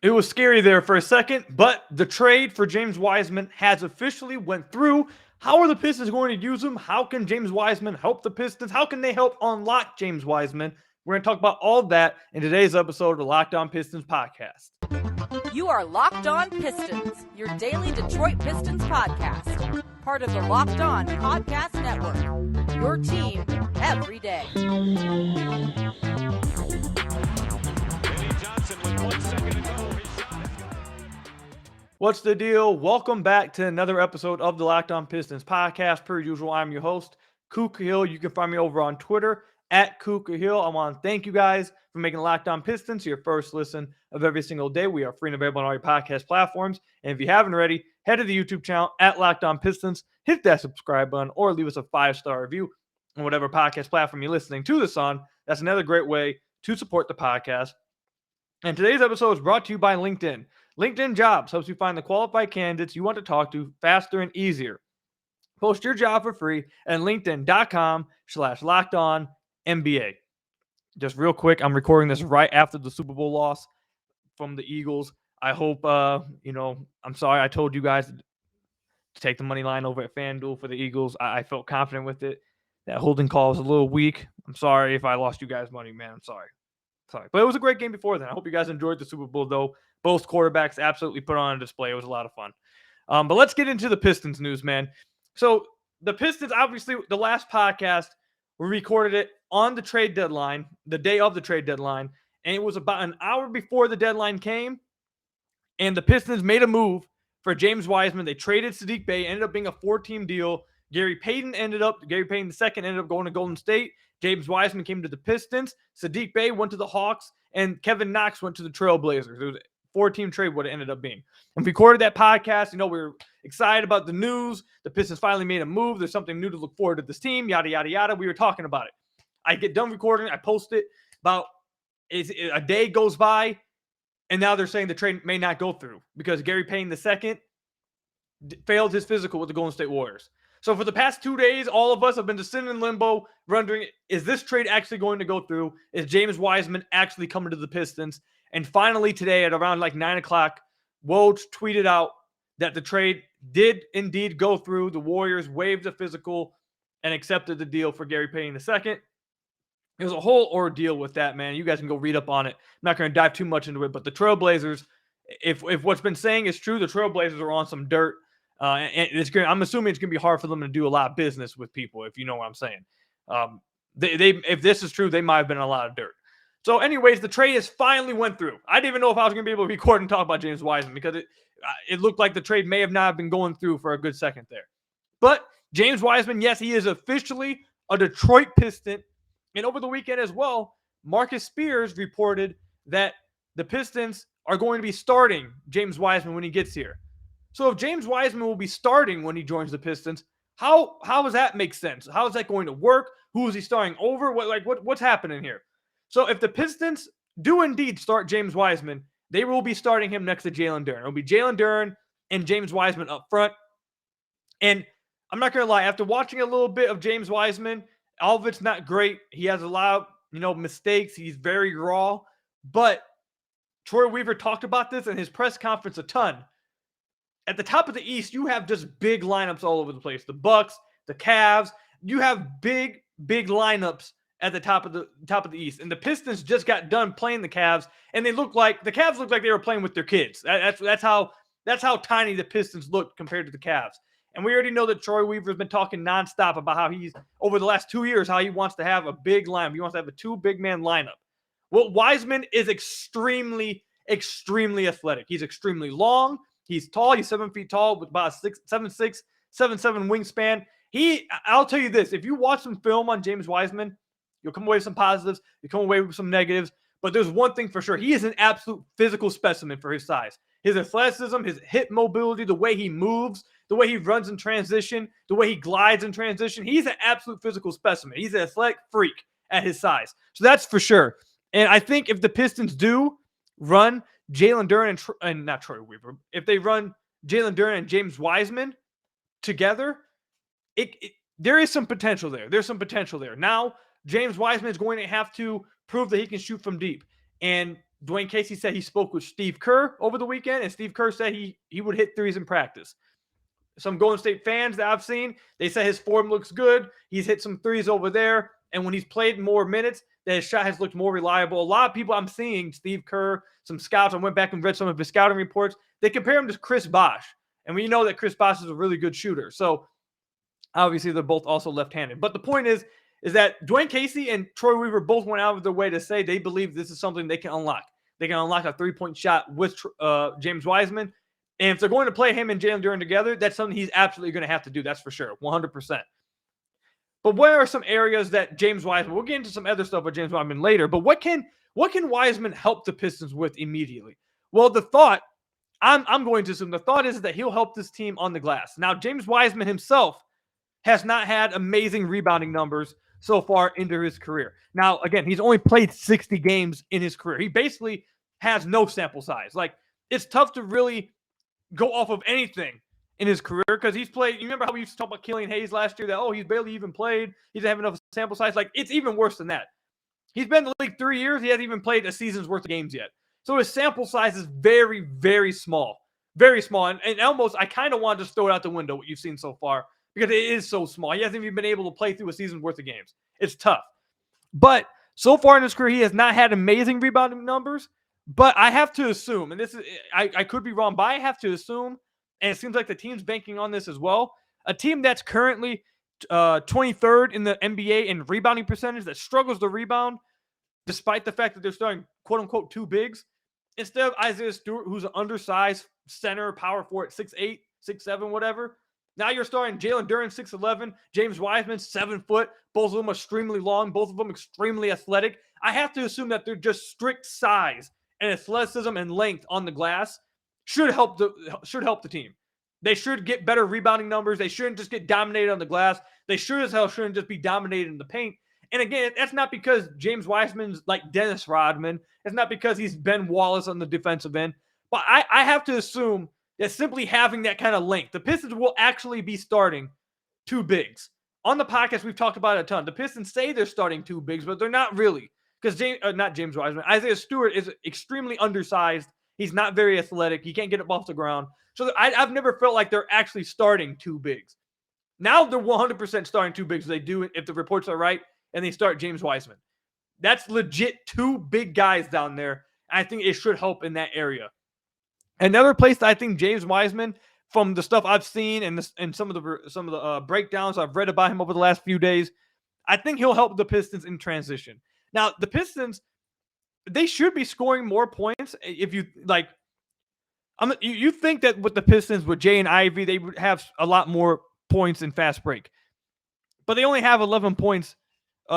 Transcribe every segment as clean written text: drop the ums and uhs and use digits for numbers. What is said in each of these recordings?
It was scary there for a second, but the trade for James Wiseman has officially went through. How are the Pistons going to use him? How can James Wiseman help the Pistons? How can they help unlock James Wiseman? We're going to talk about all of that in today's episode of the Locked On Pistons podcast. You are Locked On Pistons, your daily Detroit Pistons podcast. Part of the Locked On Podcast Network, your team every day. What's the deal? Welcome back to another episode of the Locked On Pistons podcast. Per usual, I'm your host, Kuka Hill. You can find me over on Twitter at Kuka Hill. I want to thank you guys for making Locked On Pistons your first listen of every single day. We are free and available on all your podcast platforms. And if you haven't already, head to the YouTube channel at Locked On Pistons, hit that subscribe button, or leave us a 5-star review on whatever podcast platform you're listening to this on. That's another great way to support the podcast. And today's episode is brought to you by LinkedIn. LinkedIn Jobs helps you find the qualified candidates you want to talk to faster and easier. Post your job for free at linkedin.com/lockedonnba. Just real quick, I'm recording this right after the Super Bowl loss from the Eagles. I hope, I'm sorry I told you guys to take the money line over at FanDuel for the Eagles. I felt confident with it. That holding call was a little weak. I'm sorry if I lost you guys money, man. I'm sorry. But it was a great game before then. I hope you guys enjoyed the Super Bowl, though. Both quarterbacks absolutely put on a display. It was a lot of fun. But let's get into the Pistons news, man. So the Pistons, obviously, the last podcast, we recorded it on the trade deadline, the day of the trade deadline, and it was about an hour before the deadline came, and the Pistons made a move for James Wiseman. They traded Saddiq Bey, ended up being a 4-team deal. Gary Payton II ended up going to Golden State. James Wiseman came to the Pistons. Saddiq Bey went to the Hawks, and Kevin Knox went to the Trailblazers. It was a 4-team trade what it ended up being. And we recorded that podcast. We were excited about the news. The Pistons finally made a move. There's something new to look forward to this team, yada, yada, yada. We were talking about it. I get done recording. I post it. About a day goes by, and now they're saying the trade may not go through because Gary Payton II failed his physical with the Golden State Warriors. So for the past 2 days, all of us have been just sitting in limbo, wondering, is this trade actually going to go through? Is James Wiseman actually coming to the Pistons? And finally today at around 9 o'clock, Woj tweeted out that the trade did indeed go through. The Warriors waived the physical and accepted the deal for Gary Payton II. It was a whole ordeal with that, man. You guys can go read up on it. I'm not going to dive too much into it, but the Trailblazers, if what's been saying is true, the Trailblazers are on some dirt. And I'm assuming it's going to be hard for them to do a lot of business with people, if you know what I'm saying. If this is true, they might have been in a lot of dirt. So anyways, the trade has finally went through. I didn't even know if I was going to be able to record and talk about James Wiseman because it looked like the trade may have not been going through for a good second there. But James Wiseman, yes, he is officially a Detroit Piston. And over the weekend as well, Marcus Spears reported that the Pistons are going to be starting James Wiseman when he gets here. So if James Wiseman will be starting when he joins the Pistons, how does that make sense? How is that going to work? Who is he starting over? What's happening here? So if the Pistons do indeed start James Wiseman, they will be starting him next to Jalen Duren. It'll be Jalen Duren and James Wiseman up front. And I'm not going to lie, after watching a little bit of James Wiseman, all of it's not great. He has a lot of mistakes. He's very raw. But Troy Weaver talked about this in his press conference a ton. At the top of the East, you have just big lineups all over the place. The Bucks, the Cavs, you have big lineups at the top of the East. And the Pistons just got done playing the Cavs, and the Cavs looked like they were playing with their kids. That's how tiny the Pistons looked compared to the Cavs. And we already know that Troy Weaver's been talking nonstop about how he's over the last 2 years how he wants to have a big lineup. He wants to have a 2 big man lineup. Well, Wiseman is extremely athletic. He's extremely long. He's tall. He's 7 feet tall with about a 7'6", 7'7" wingspan. I'll tell you this. If you watch some film on James Wiseman, you'll come away with some positives. You'll come away with some negatives. But there's one thing for sure. He is an absolute physical specimen for his size. His athleticism, his hip mobility, the way he moves, the way he runs in transition, the way he glides in transition. He's an absolute physical specimen. He's an athletic freak at his size. So that's for sure. And I think if the Pistons do run Jalen Duren and not Troy Weaver, if they run Jalen Duren and James Wiseman together, there is some potential there. There's some potential there. Now, James Wiseman is going to have to prove that he can shoot from deep. And Dwayne Casey said he spoke with Steve Kerr over the weekend, and Steve Kerr said he would hit threes in practice. Some Golden State fans that I've seen, they say his form looks good. He's hit some threes over there, and when he's played more minutes, that his shot has looked more reliable. A lot of people I'm seeing, Steve Kerr, some scouts, I went back and read some of his scouting reports, they compare him to Chris Bosh, and we know that Chris Bosh is a really good shooter. So obviously they're both also left-handed. But the point is that Dwayne Casey and Troy Weaver both went out of their way to say they believe this is something they can unlock. They can unlock a three-point shot with James Wiseman. And if they're going to play him and Jalen Duren together, that's something he's absolutely going to have to do. That's for sure, 100%. But where are some areas that James Wiseman, we'll get into some other stuff with James Wiseman later, but what can Wiseman help the Pistons with immediately? Well, the thought, I'm going to assume the thought is that he'll help this team on the glass. Now, James Wiseman himself has not had amazing rebounding numbers so far into his career. Now, again, he's only played 60 games in his career. He basically has no sample size. Like, it's tough to really go off of anything in his career because he's played. You remember how we used to talk about Killian Hayes last year that, he's barely even played. He doesn't have enough sample size. Like, it's even worse than that. He's been in the league 3 years. He hasn't even played a season's worth of games yet. So his sample size is very, very small. Very small. And almost, I kind of want to just throw it out the window what you've seen so far because it is so small. He hasn't even been able to play through a season's worth of games. It's tough. But so far in his career, he has not had amazing rebounding numbers. But I have to assume, and this is, I could be wrong, but I have to assume, and it seems like the team's banking on this as well, a team that's currently 23rd in the NBA in rebounding percentage, that struggles to rebound, despite the fact that they're starting quote-unquote two bigs, instead of Isaiah Stewart, who's an undersized center, power forward, 6'8", 6'7", whatever. Now you're starting Jalen Duren, 6'11", James Wiseman, 7 foot. Both of them extremely long, both of them extremely athletic. I have to assume that they're just strict size and athleticism and length on the glass should help the team. They should get better rebounding numbers. They shouldn't just get dominated on the glass. They sure as hell shouldn't just be dominated in the paint. And again, that's not because James Wiseman's like Dennis Rodman. It's not because he's Ben Wallace on the defensive end. But I have to assume that simply having that kind of length, the Pistons will actually be starting two bigs. On the podcast, we've talked about it a ton. The Pistons say they're starting two bigs, but they're not really. Because not James Wiseman, Isaiah Stewart is extremely undersized. He's not very athletic. He can't get up off the ground. So I've never felt like they're actually starting two bigs. Now they're 100% starting two bigs. They do, if the reports are right, and they start James Wiseman. That's legit two big guys down there. I think it should help in that area. Another place that I think James Wiseman, from the stuff I've seen and some of the breakdowns I've read about him over the last few days, I think he'll help the Pistons in transition. Now, the Pistons, they should be scoring more points. If you like, you think that with the Pistons, with Jay and Ivy, they would have a lot more points in fast break. But they only have 11 points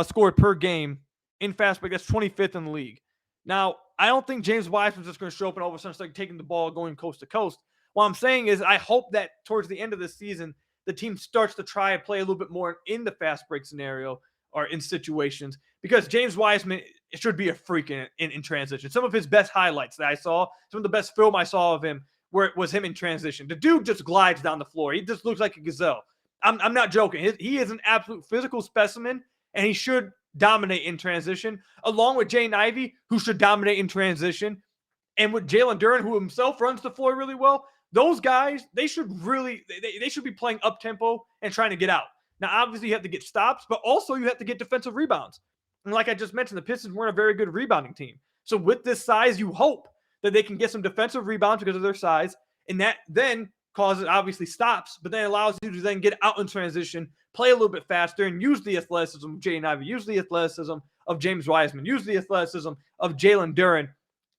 scored per game in fast break. That's 25th in the league. Now, I don't think James Wiseman's just going to show up and all of a sudden start taking the ball going coast to coast. What I'm saying is I hope that towards the end of the season, the team starts to try and play a little bit more in the fast break scenario or in situations, because James Wiseman should be a freak in transition. Some of his best highlights that I saw, some of the best film I saw of him, where it was him in transition. The dude just glides down the floor. He just looks like a gazelle. I'm not joking. He is an absolute physical specimen, and he should dominate in transition, along with Jane Ivey, who should dominate in transition, and with Jalen Duren, who himself runs the floor really well. Those guys, they should be playing up-tempo and trying to get out. Now, obviously, you have to get stops, but also you have to get defensive rebounds. And like I just mentioned, the Pistons weren't a very good rebounding team. So with this size, you hope that they can get some defensive rebounds because of their size, and that then causes, obviously, stops, but then allows you to then get out in transition, play a little bit faster, and use the athleticism of Jay and Ivey, use the athleticism of James Wiseman, use the athleticism of Jalen Duren,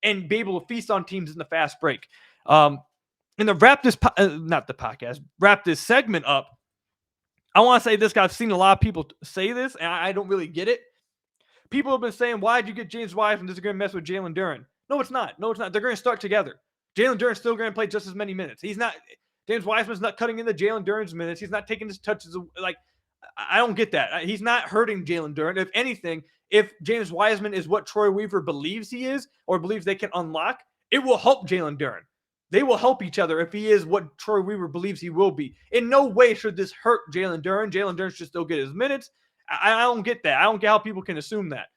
and be able to feast on teams in the fast break. And to wrap this, wrap this segment up, I want to say this, I've seen a lot of people say this, and I don't really get it. People have been saying, why did you get James Wiseman? This is going to mess with Jalen Duren. No, it's not. They're going to start together. Jalen Duren's still going to play just as many minutes. James Wiseman's not cutting into Jalen Duren's minutes. He's not taking his touches. Like, I don't get that. He's not hurting Jalen Duren. If anything, if James Wiseman is what Troy Weaver believes he is, or believes they can unlock, it will help Jalen Duren. They will help each other if he is what Troy Weaver believes he will be. In no way should this hurt Jalen Duren. Jalen Duren should still get his minutes. I don't get that. I don't get how people can assume that.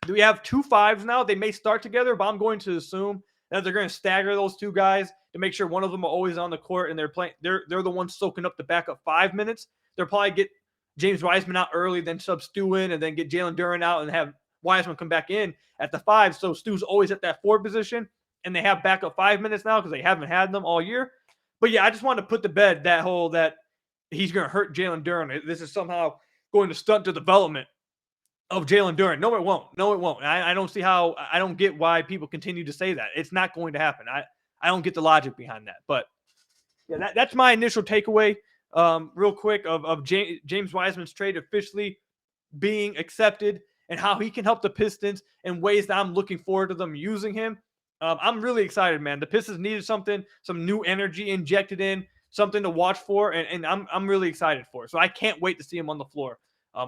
we have 2 5s now. They may start together, but I'm going to assume that they're going to stagger those two guys to make sure one of them are always on the court and they're playing. They're the ones soaking up the backup 5 minutes. They'll probably get James Wiseman out early, then sub Stu in, and then get Jalen Duren out and have Wiseman come back in at the 5. So Stu's always at that 4 position, and they have backup 5 minutes now because they haven't had them all year. But yeah, I just wanted to put to bed that he's going to hurt Jalen Duren. This is somehow going to stunt the development of Jalen Duren. No, it won't. No, it won't. I don't see how. I don't get why people continue to say that. It's not going to happen. I don't get the logic behind that. But yeah, that's my initial takeaway. Real quick of James Wiseman's trade officially being accepted and how he can help the Pistons in ways that I'm looking forward to them using him. I'm really excited, man. The Pistons needed some new energy injected in, something to watch for, and I'm really excited for it. So I can't wait to see him on the floor.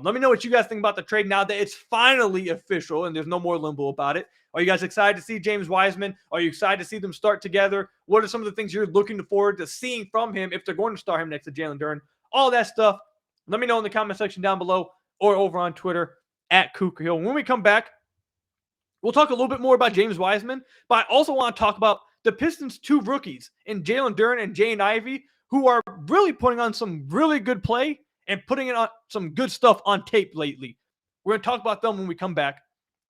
Let me know what you guys think about the trade now that it's finally official and there's no more limbo about it. Are you guys excited to see James Wiseman? Are you excited to see them start together? What are some of the things you're looking forward to seeing from him if they're going to start him next to Jalen Duren? All that stuff. Let me know in the comment section down below or over on Twitter at Cougar Hill. When we come back, we'll talk a little bit more about James Wiseman, but I also want to talk about the Pistons' 2 rookies in Jalen Duren and Jaden Ivey, who are really putting on some really good play and putting it on some good stuff on tape lately. We're going to talk about them when we come back.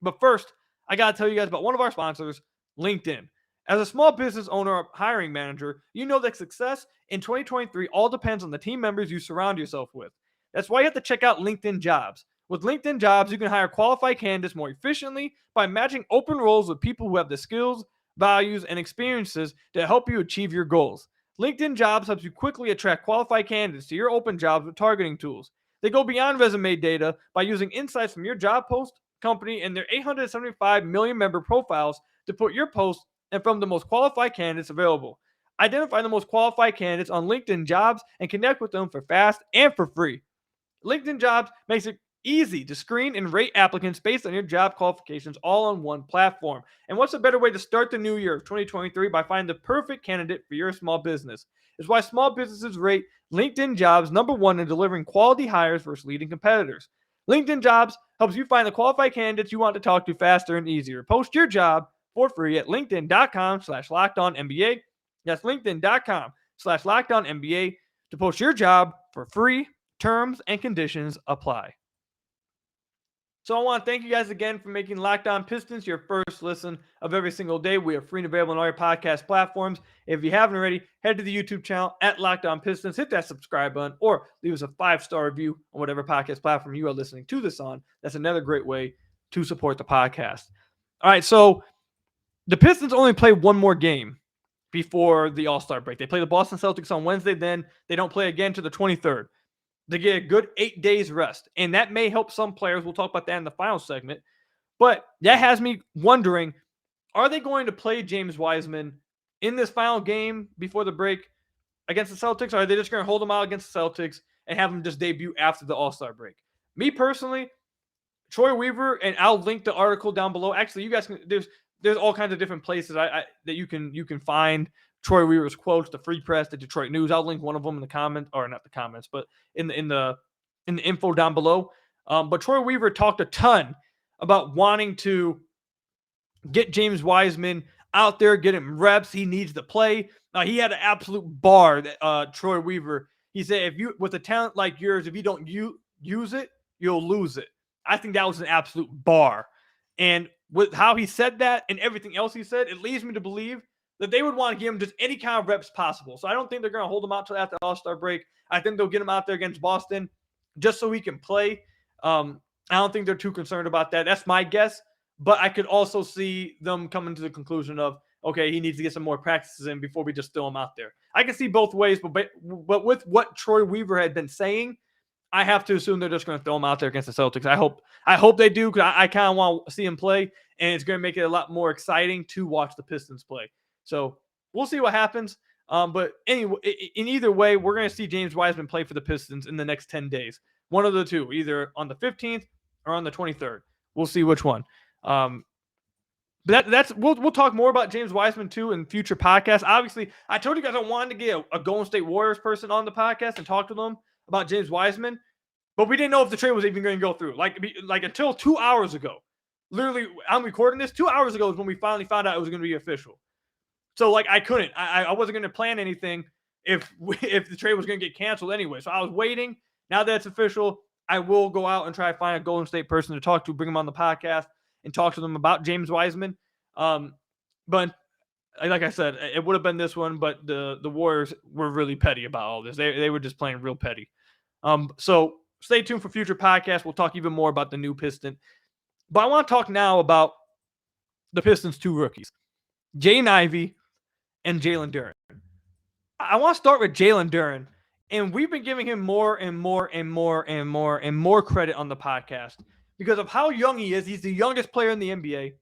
But first, I got to tell you guys about one of our sponsors, LinkedIn. As a small business owner or hiring manager, you know that success in 2023 all depends on the team members you surround yourself with. That's why you have to check out LinkedIn Jobs. With LinkedIn Jobs, you can hire qualified candidates more efficiently by matching open roles with people who have the skills, values, and experiences to help you achieve your goals. LinkedIn Jobs helps you quickly attract qualified candidates to your open jobs with targeting tools. They go beyond resume data by using insights from your job post, company, and their 875 million member profiles to put your post and from the most qualified candidates available. Identify the most qualified candidates on LinkedIn Jobs and connect with them for fast and for free. LinkedIn Jobs makes it easy to screen and rate applicants based on your job qualifications all on one platform. And what's a better way to start the new year of 2023 by finding the perfect candidate for your small business? It's why small businesses rate LinkedIn Jobs #1 in delivering quality hires versus leading competitors. LinkedIn Jobs helps you find the qualified candidates you want to talk to faster and easier. Post your job for free at linkedin.com/lockedonnba. That's linkedin.com/lockedonnba to post your job for free. Terms and conditions apply. So I want to thank you guys again for making Locked On Pistons your first listen of every single day. We are free and available on all your podcast platforms. If you haven't already, head to the YouTube channel at Locked On Pistons, hit that subscribe button, or leave us a 5-star review on whatever podcast platform you are listening to this on. That's another great way to support the podcast. All right, so the Pistons only play one more game before the All-Star break. They play the Boston Celtics on Wednesday, then they don't play again to the 23rd. They get a good 8 days rest, and that may help some players. We'll talk about that in the final segment. But that has me wondering, are they going to play James Wiseman in this final game before the break against the Celtics, or are they just going to hold him out against the Celtics and have him just debut after the All-Star break? Me personally, Troy Weaver, and I'll link the article down below. Actually, you guys can, there's all kinds of different places that you can find Troy Weaver's quotes, the Free Press, the Detroit News. I'll link one of them in the comments, or not the comments, but in the info down below. But Troy Weaver talked a ton about wanting to get James Wiseman out there, get him reps. He needs to play. He had an absolute bar that Troy Weaver. He said, "If you with a talent like yours, if you don't use it, you'll lose it." I think that was an absolute bar. And with how he said that and everything else he said, it leads me to believe that they would want to give him just any kind of reps possible. So I don't think they're going to hold him out till after the All-Star break. I think they'll get him out there against Boston just so he can play. I don't think they're too concerned about that. That's my guess. But I could also see them coming to the conclusion of, okay, he needs to get some more practices in before we just throw him out there. I can see both ways, but with what Troy Weaver had been saying, I have to assume they're just going to throw him out there against the Celtics. I hope they do, because I kind of want to see him play, and it's going to make it a lot more exciting to watch the Pistons play. So we'll see what happens. But anyway, in either way, we're going to see James Wiseman play for the Pistons in the next 10 days. One of the two, either on the 15th or on the 23rd. We'll see which one. But we'll talk more about James Wiseman too in future podcasts. Obviously, I told you guys I wanted to get a Golden State Warriors person on the podcast and talk to them about James Wiseman, but we didn't know if the trade was even going to go through. Like until 2 hours ago, Literally, I'm recording this 2 hours ago is when we finally found out it was going to be official. So, like, I couldn't. I wasn't going to plan anything if the trade was going to get canceled anyway. So I was waiting. Now that it's official, I will go out and try to find a Golden State person to talk to, bring them on the podcast, and talk to them about James Wiseman. But like I said, it would have been this one, but the Warriors were really petty about all this. They were just playing real petty. So stay tuned for future podcasts. We'll talk even more about the new Piston. But I want to talk now about the Pistons' 2 rookies, Jaden Ivey and Jalen Duren. I want to start with Jalen Duren, and we've been giving him more and more credit on the podcast because of how young he is. He's the youngest player in the NBA,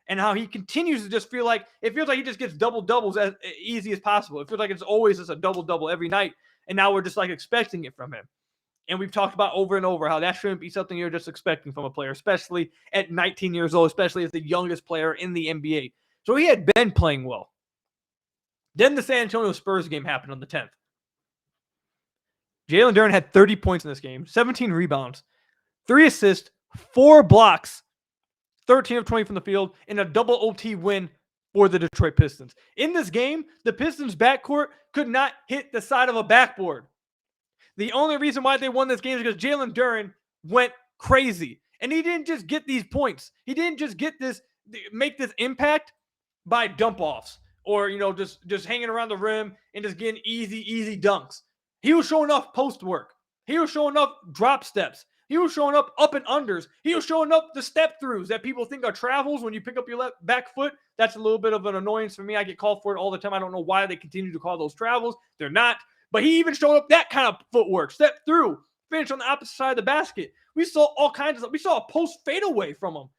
and how he continues to just feels like he just gets double-doubles as easy as possible. It feels like it's always just a double-double every night, and now we're just like expecting it from him. And we've talked about over and over how that shouldn't be something you're just expecting from a player, especially at 19 years old, especially as the youngest player in the NBA. So he had been playing well. Then the San Antonio Spurs game happened on the 10th. Jalen Duren had 30 points in this game, 17 rebounds, 3 assists, 4 blocks, 13 of 20 from the field, and a double OT win for the Detroit Pistons. In this game, the Pistons backcourt could not hit the side of a backboard. The only reason why they won this game is because Jalen Duren went crazy. And he didn't just get these points. He didn't just make this impact by dump-offs or, just hanging around the rim and just getting easy dunks. He was showing up post work. He was showing up drop steps. He was showing up and unders. He was showing up the step throughs that people think are travels when you pick up your back foot. That's a little bit of an annoyance for me. I get called for it all the time. I don't know why they continue to call those travels. They're not. But he even showed up that kind of footwork, step through, finish on the opposite side of the basket. We saw all kinds of stuff. We saw a post fadeaway from him.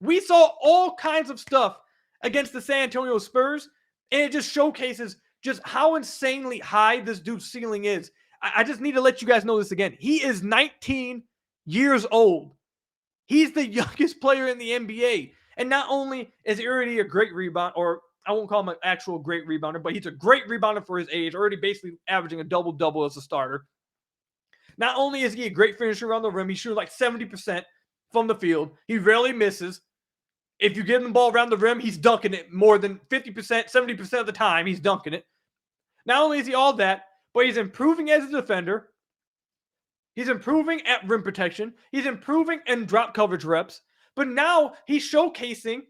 We saw all kinds of stuff against the San Antonio Spurs, and it just showcases just how insanely high this dude's ceiling is. I just need to let you guys know this again. He is 19 years old. He's the youngest player in the NBA. And not only is he already a great rebound, or I won't call him an actual great rebounder, but he's a great rebounder for his age, already basically averaging a double-double as a starter. Not only is he a great finisher around the rim, he shoots like 70% from the field. He rarely misses. If you give him the ball around the rim, he's dunking it more than 50%, 70% of the time, he's dunking it. Not only is he all that, but he's improving as a defender. He's improving at rim protection. He's improving in drop coverage reps. But now he's showcasing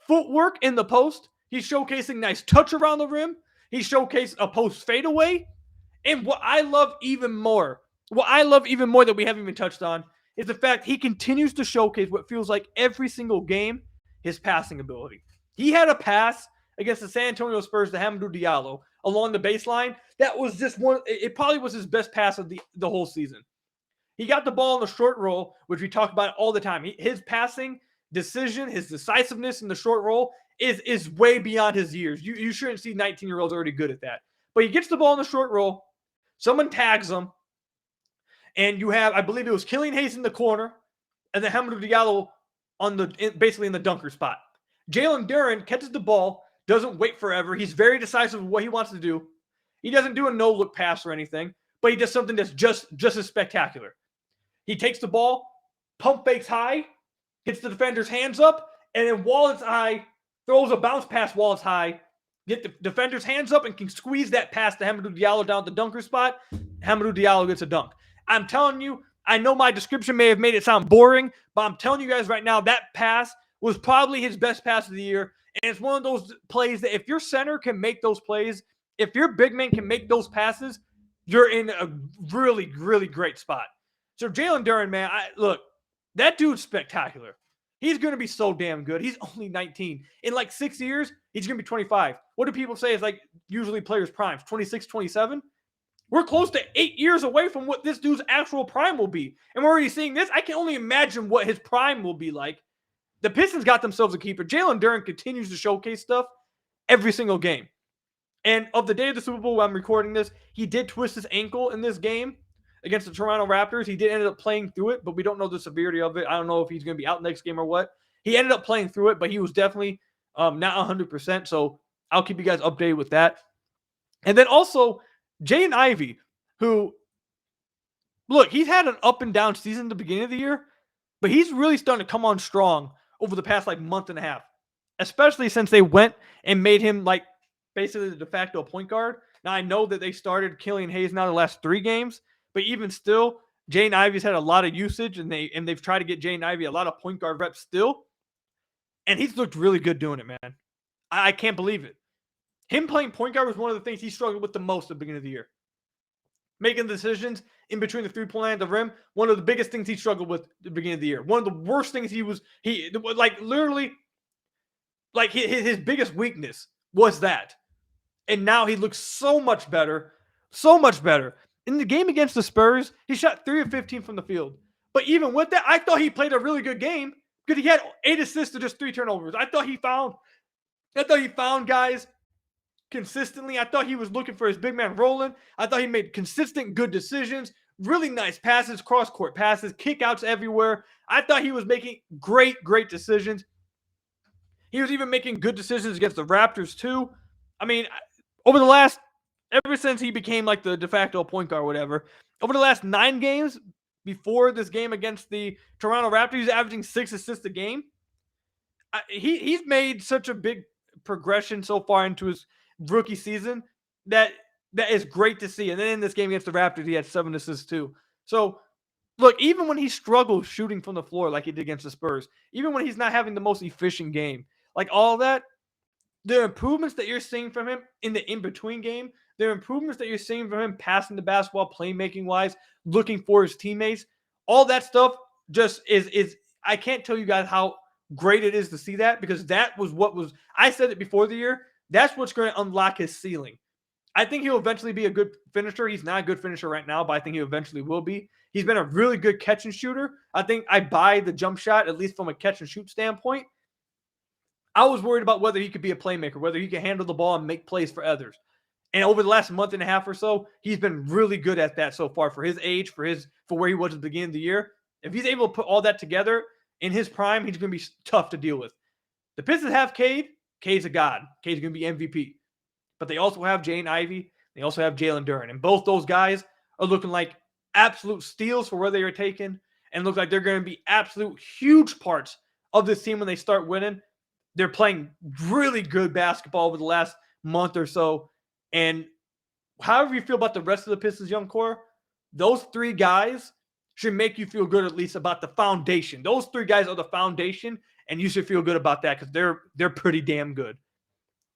footwork in the post. He's showcasing nice touch around the rim. He's showcasing a post fadeaway. And what I love even more that we haven't even touched on is the fact he continues to showcase what feels like every single game, his passing ability. He had a pass against the San Antonio Spurs to Hamidou Diallo along the baseline. That was just it probably was his best pass of the whole season. He got the ball in the short roll, which we talk about all the time. His passing decision, his decisiveness in the short roll is way beyond his years. You shouldn't see 19-year-olds already good at that. But he gets the ball in the short roll. Someone tags him. And you have, I believe it was Killian Hayes in the corner, and then Hamidou Diallo basically in the dunker spot. Jalen Duren catches the ball, doesn't wait forever. He's very decisive of what he wants to do. He doesn't do a no-look pass or anything, but he does something that's just as spectacular. He takes the ball, pump fakes high, hits the defender's hands up, and then while it's high, throws a bounce pass while it's high, get the defender's hands up and can squeeze that pass to Hamidou Diallo down at the dunker spot. Hamidou Diallo gets a dunk. I'm telling you, I know my description may have made it sound boring, but I'm telling you guys right now, that pass was probably his best pass of the year. And it's one of those plays that if your center can make those plays, if your big man can make those passes, you're in a really, really great spot. So Jalen Duren, man, look, that dude's spectacular. He's going to be so damn good. He's only 19. In like 6 years, he's going to be 25. What do people say is like usually players' primes? 26, 27? We're close to 8 years away from what this dude's actual prime will be. And we're already seeing this. I can only imagine what his prime will be like. The Pistons got themselves a keeper. Jalen Duren continues to showcase stuff every single game. And of the day of the Super Bowl when I'm recording this, he did twist his ankle in this game against the Toronto Raptors. He did end up playing through it, but we don't know the severity of it. I don't know if he's going to be out next game or what. He ended up playing through it, but he was definitely not 100%. So I'll keep you guys updated with that. And then also, Jaden Ivey, who, look, he's had an up and down season at the beginning of the year, but he's really starting to come on strong over the past like month and a half, especially since they went and made him like basically the de facto point guard. Now, I know that they started Killian Hayes now the last 3 games, but even still, Jaden Ivey's had a lot of usage, and they've tried to get Jaden Ivey a lot of point guard reps still, and he's looked really good doing it, man. I can't believe it. Him playing point guard was one of the things he struggled with the most at the beginning of the year. Making decisions in between the 3-point line and the rim, one of the biggest things he struggled with at the beginning of the year. One of the worst things he literally, like his biggest weakness was that. And now he looks so much better. So much better. In the game against the Spurs, he shot 3 of 15 from the field. But even with that, I thought he played a really good game because he had 8 assists to just 3 turnovers. I thought he found guys consistently. I thought he was looking for his big man rolling. I thought he made consistent good decisions, really nice passes, cross-court passes, kickouts everywhere. I thought he was making great decisions. He was even making good decisions against the Raptors too. I mean, ever since he became like the de facto point guard or whatever, over the last 9 games before this game against the Toronto Raptors, he's averaging 6 assists a game. He's made such a big progression so far into his rookie season that is great to see. And then in this game against the Raptors, he had 7 assists too. So look, even when he struggles shooting from the floor like he did against the Spurs, even when he's not having the most efficient game, like all that, the improvements that you're seeing from him in the in-between game, the improvements that you're seeing from him passing the basketball, playmaking-wise, looking for his teammates, all that stuff just is I can't tell you guys how great it is to see that, because that was I said it before the year, that's what's going to unlock his ceiling. I think he'll eventually be a good finisher. He's not a good finisher right now, but I think he eventually will be. He's been a really good catch and shooter. I think I buy the jump shot, at least from a catch and shoot standpoint. I was worried about whether he could be a playmaker, whether he could handle the ball and make plays for others. And over the last month and a half or so, he's been really good at that so far for his age, for where he was at the beginning of the year. If he's able to put all that together in his prime, he's going to be tough to deal with. The Pistons have Cade. Cade's a god. Cade's going to be MVP. But they also have Jaden Ivey. They also have Jalen Duren. And both those guys are looking like absolute steals for where they are taken, and look like they're going to be absolute huge parts of this team when they start winning. They're playing really good basketball over the last month or so. And however you feel about the rest of the Pistons young core, those 3 guys should make you feel good at least about the foundation. Those 3 guys are the foundation, and you should feel good about that because they're pretty damn good.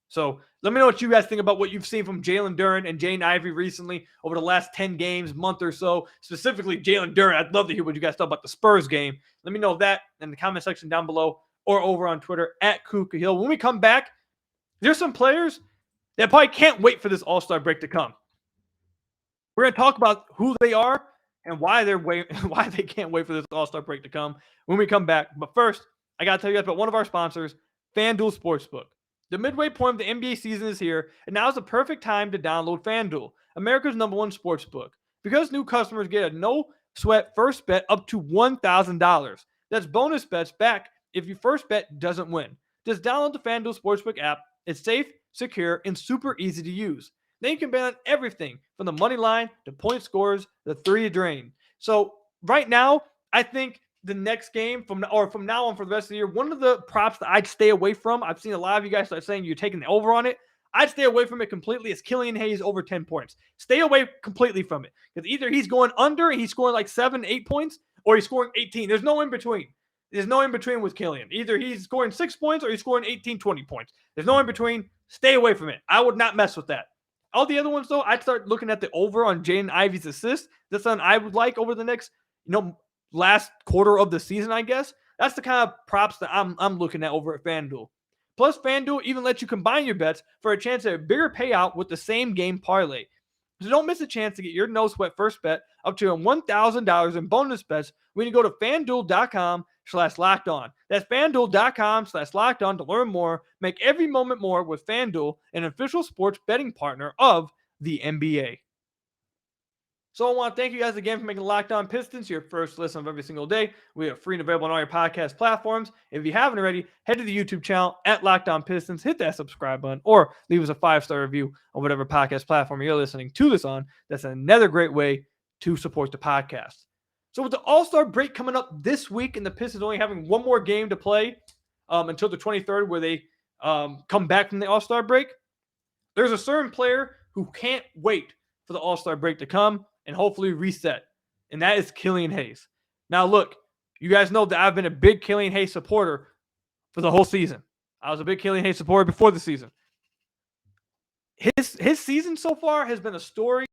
So let me know what you guys think about what you've seen from Jalen Duren and Jaden Ivey recently over the last 10 games, month or so. Specifically, Jalen Duren. I'd love to hear what you guys thought about the Spurs game. Let me know that in the comment section down below or over on Twitter at Kuka Hill. When we come back, there's some players that probably can't wait for this All-Star break to come. We're going to talk about who they are and why they can't wait for this All-Star break to come when we come back. But first, I got to tell you guys about one of our sponsors, FanDuel Sportsbook. The midway point of the NBA season is here, and now is the perfect time to download FanDuel, America's #1 sportsbook, because new customers get a no-sweat first bet up to $1,000. That's bonus bets back if your first bet doesn't win. Just download the FanDuel Sportsbook app. It's safe, secure, and super easy to use. Then you can bet on everything from the money line to point scores, the three to drain. So right now, I think the next game from now on for the rest of the year, one of the props that I'd stay away from, I've seen a lot of you guys start saying you're taking the over on it. I'd stay away from it completely. Is Killian Hayes over 10 points. Stay away completely from it. Because either he's going under and he's scoring like 7, 8 points, or he's scoring 18. There's no in between. There's no in between with Killian. Either he's scoring 6 points or he's scoring 18, 20 points. There's no in between. Stay away from it. I would not mess with that. All the other ones, though, I'd start looking at the over on Jaden Ivey's assist. That's something I would like over the next, last quarter of the season, I guess. That's the kind of props that I'm looking at over at FanDuel. Plus, FanDuel even lets you combine your bets for a chance at a bigger payout with the same game parlay. So don't miss a chance to get your no-sweat first bet up to $1,000 in bonus bets when you go to FanDuel.com/lockedon. That's FanDuel.com/lockedon to learn more. Make every moment more with FanDuel, an official sports betting partner of the NBA. So I want to thank you guys again for making Locked On Pistons your first listen of every single day. We are free and available on all your podcast platforms. If you haven't already, head to the YouTube channel at Locked On Pistons, hit that subscribe button, or leave us a 5-star review on whatever podcast platform you're listening to this on. That's another great way to support the podcast. So with the All-Star break coming up this week and the Pistons only having one more game to play until the 23rd where they come back from the All-Star break, there's a certain player who can't wait for the All-Star break to come and hopefully reset, and that is Killian Hayes. Now, look, you guys know that I've been a big Killian Hayes supporter for the whole season. I was a big Killian Hayes supporter before the season. His season so far has been a story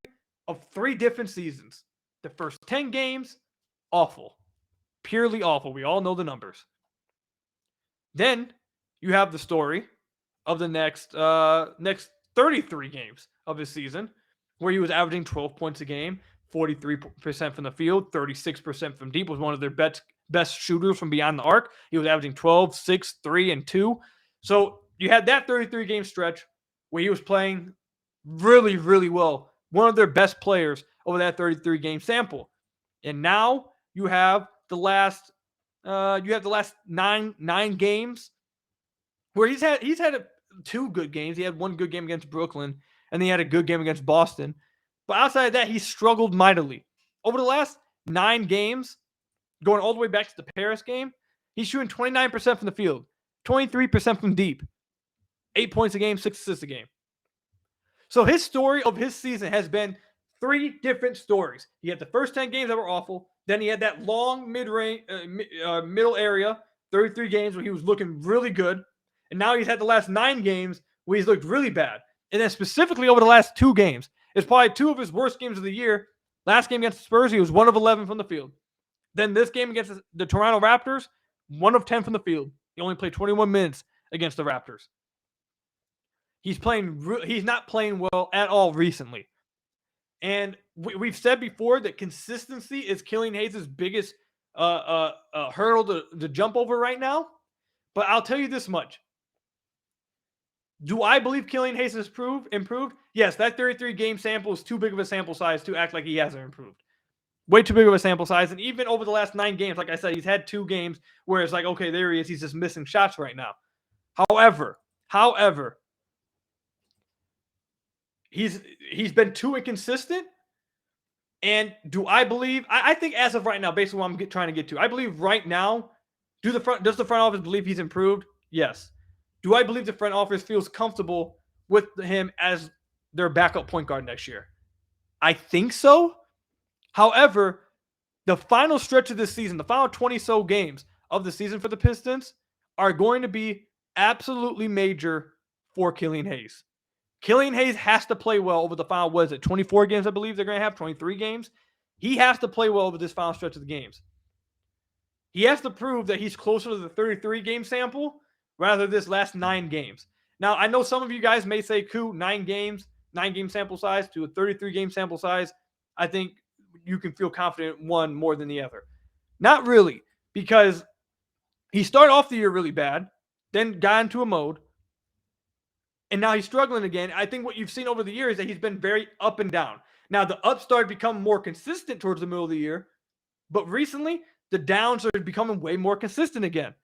of 3 different seasons. The first 10 games, awful. Purely awful. We all know the numbers. Then you have the story of the next 33 games of his season, where he was averaging 12 points a game, 43% from the field, 36% from deep, was one of their best shooters from beyond the arc. He was averaging 12, 6, 3, and 2. So you had that 33-game stretch where he was playing really, really well. One of their best players over that 33-game sample. And now you have the last 9 games where he's had 2 good games. He had 1 good game against Brooklyn, and then he had a good game against Boston. But outside of that, he struggled mightily. Over the last 9 games, going all the way back to the Paris game, he's shooting 29% from the field, 23% from deep, 8 points a game, 6 assists a game. So his story of his season has been 3 different stories. He had the first 10 games that were awful. Then he had that long mid-range, middle area, 33 games where he was looking really good. And now he's had the last 9 games where he's looked really bad. And then specifically over the last 2 games, it's probably 2 of his worst games of the year. Last game against the Spurs, he was 1 of 11 from the field. Then this game against the Toronto Raptors, 1 of 10 from the field. He only played 21 minutes against the Raptors. He's not playing well at all recently. And we've said before that consistency is Killian Hayes' biggest hurdle to jump over right now. But I'll tell you this much. Do I believe Killian Hayes has improved? Yes, that 33-game sample is too big of a sample size to act like he hasn't improved. Way too big of a sample size. And even over the last 9 games, like I said, he's had 2 games where it's like, okay, there he is. He's just missing shots right now. However, he's been too inconsistent. And do I believe, I think as of right now, based on what I'm trying to get to, I believe right now, does the front office believe he's improved? Yes. Do I believe the front office feels comfortable with him as their backup point guard next year? I think so. However, the final stretch of this season, the final 20-so games of the season for the Pistons are going to be absolutely major for Killian Hayes. Killian Hayes has to play well over the final, 24 games I believe they're going to have, 23 games? He has to play well over this final stretch of the games. He has to prove that he's closer to the 33-game sample rather than this last 9 games. Now, I know some of you guys may say, 9-game sample size to a 33-game sample size. I think you can feel confident one more than the other. Not really, because he started off the year really bad, then got into a mode, and now he's struggling again. I think what you've seen over the years is that he's been very up and down. Now, the ups started to become more consistent towards the middle of the year, but recently, the downs are becoming way more consistent again.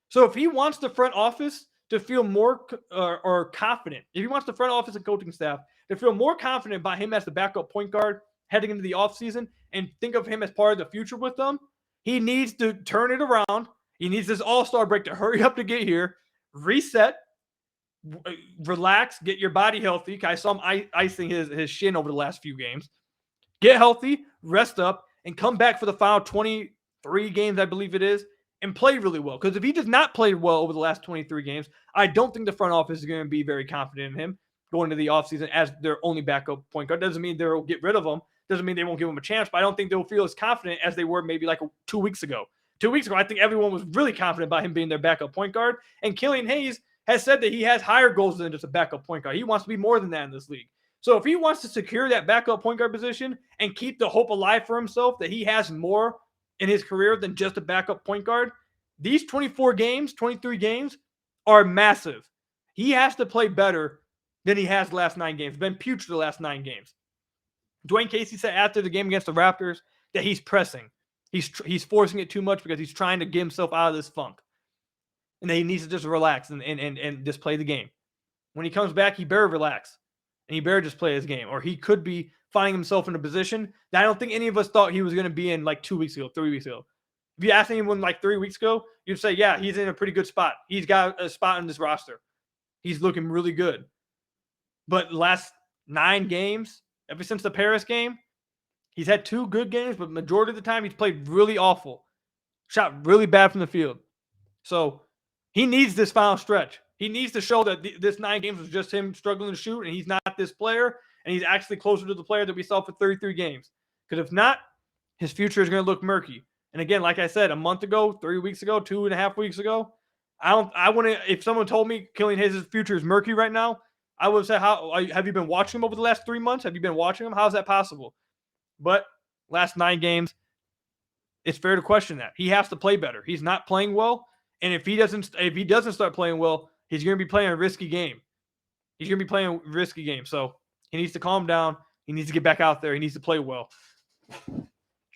So if he wants the front office to feel more or confident, if he wants the front office and coaching staff to feel more confident about him as the backup point guard heading into the offseason and think of him as part of the future with them, he needs to turn it around. He needs this all-star break to hurry up to get here, reset, relax, get your body healthy. I saw him icing his shin over the last few games. Get healthy, rest up, and come back for the final 23 games, I believe it is, and play really well. Because if he does not play well over the last 23 games, I don't think the front office is going to be very confident in him going into the offseason as their only backup point guard. Doesn't mean they'll get rid of him. Doesn't mean they won't give him a chance, but I don't think they'll feel as confident as they were maybe like 2 weeks ago. 2 weeks ago, I think everyone was really confident about him being their backup point guard. And Killian Hayes has said that he has higher goals than just a backup point guard. He wants to be more than that in this league. So if he wants to secure that backup point guard position and keep the hope alive for himself that he has more in his career than just a backup point guard, these 23 games are massive. He has to play better than he has the last 9 games. Been putrid the last 9 games. Dwayne Casey said after the game against the Raptors that he's pressing. He's forcing it too much because he's trying to get himself out of this funk. And that he needs to just relax and just play the game. When he comes back, he better relax. And he better just play his game. Or he could be finding himself in a position that I don't think any of us thought he was going to be in like 2 weeks ago, 3 weeks ago. If you asked anyone like 3 weeks ago, you'd say, yeah, he's in a pretty good spot. He's got a spot in this roster. He's looking really good. But last 9 games, ever since the Paris game, he's had 2 good games, but majority of the time he's played really awful. Shot really bad from the field. So he needs this final stretch. He needs to show that this 9 games was just him struggling to shoot, and he's not this player, and he's actually closer to the player that we saw for 33 games. Because if not, his future is going to look murky. And again, like I said, a month ago, 3 weeks ago, 2.5 weeks ago, I wouldn't. If someone told me Killian Hayes' future is murky right now, I would say, "How have you been watching him over the last 3 months? Have you been watching him? How is that possible?" But last 9 games, it's fair to question that. He has to play better. He's not playing well, and if he doesn't start playing well, he's going to be playing a risky game. He's going to be playing a risky game. So he needs to calm down. He needs to get back out there. He needs to play well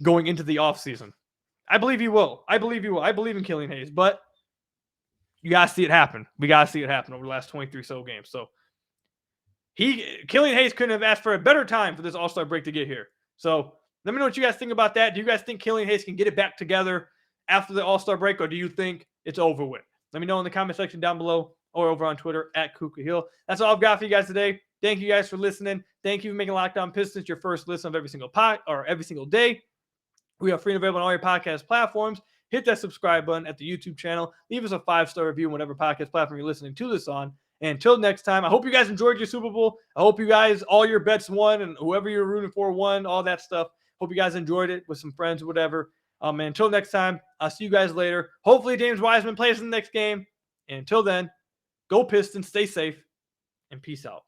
going into the offseason. I believe he will. I believe in Killian Hayes, but you got to see it happen. We got to see it happen over the last 23 so games. So Killian Hayes couldn't have asked for a better time for this All-Star break to get here. So let me know what you guys think about that. Do you guys think Killian Hayes can get it back together after the All-Star break, or do you think it's over with? Let me know in the comment section down below or over on Twitter @KukaHill. That's all I've got for you guys today. Thank you guys for listening. Thank you for making Locked On Pistons your first listen of every single every single day. We are free and available on all your podcast platforms. Hit that subscribe button at the YouTube channel. Leave us a 5-star review on whatever podcast platform you're listening to this on. And until next time, I hope you guys enjoyed your Super Bowl. I hope you guys, all your bets won, and whoever you're rooting for won, all that stuff. Hope you guys enjoyed it with some friends or whatever. And until next time, I'll see you guys later. Hopefully James Wiseman plays in the next game. And until then, go Pistons, stay safe, and peace out.